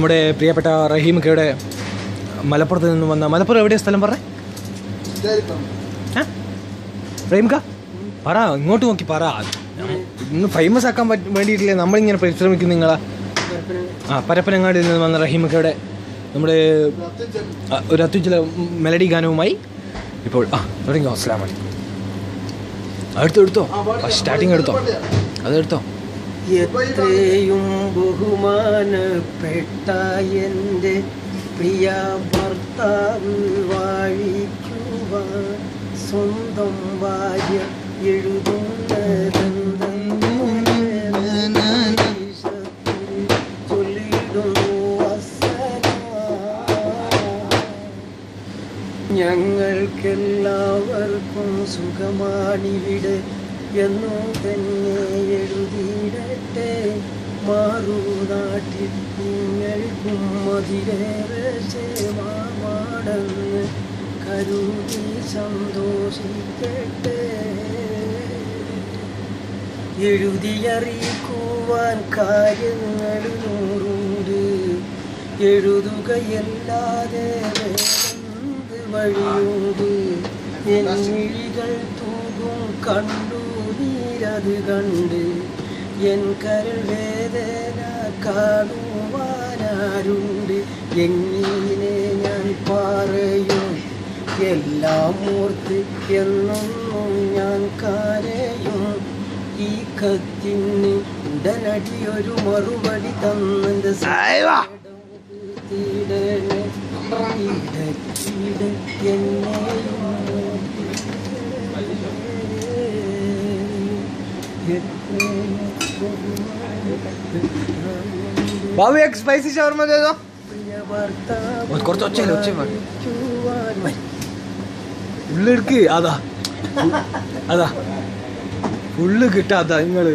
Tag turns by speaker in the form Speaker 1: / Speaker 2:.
Speaker 1: നമ്മുടെ പ്രിയപ്പെട്ട റഹീമക്കയുടെ മലപ്പുറത്ത് നിന്ന് വന്ന മലപ്പുറം എവിടെയാണ് സ്ഥലം പറഞ്ഞേ? റഹീംക്ക പറ, ഇങ്ങോട്ട് നോക്കി പറ. ഇന്ന് ഫേമസ് ആക്കാൻ വേണ്ടിയിട്ടില്ലേ നമ്മളിങ്ങനെ പരിശ്രമിക്കും നിങ്ങളാ. പരപ്പനങ്ങാടിയിൽ നിന്ന് വന്ന റഹീമക്കയുടെ നമ്മുടെ ഒരു അത്യുജ്വല മെലഡി ഗാനവുമായി ഇപ്പോൾ തുടങ്ങിയോ. അസ്സലാമു അലൈക്കും. എടുത്തോ സ്റ്റാർട്ടിങ് എടുത്തോ, അതെടുത്തോ.
Speaker 2: എത്രയും ബഹുമാനപ്പെട്ട എൻ്റെ പ്രിയ ഭർത്താവ് വാഴിക്കുവാൻ സ്വന്തം ഭാര്യ ചൊല്ലിടുന്നു ഞങ്ങൾക്കെല്ലാവർക്കും സുഖമാണിവിടെ എന്നു തന്നെ എഴുതിയിടട്ടെ. മാറുനാട്ടിൽ നിങ്ങൾക്കും മതിലേറെ ക്ഷേമമാണെന്ന് കരുതി സന്തോഷിക്കട്ടെ. എഴുതിയറിയിക്കുവാൻ കാര്യങ്ങൾ നൂറുണ്ട്, എഴുതുകയല്ലാതെ എന്ത് വഴിയുണ്ട്. എന്നിഴികൾ തൂകും കണ്ടു നീരത് കണ്ട് എൻ കരൾ വേദന കാണുവാനാരുണ്ട്. എങ്ങനെ ഞാൻ പറയും എല്ലാം ഓർത്ത് എന്നൊന്നും ഞാൻ കരയും. ഈ കത്തിന് ഉടനടി ഒരു മറുപടി തന്നെൻ്റെ
Speaker 1: ബാബു एक स्पाइसी shawarma दे दो. കുറച്ച് ഒച്ച ഉള്ളെടുക്ക്. അതാ ഫുള്ള് കിട്ടാ നിങ്ങള്.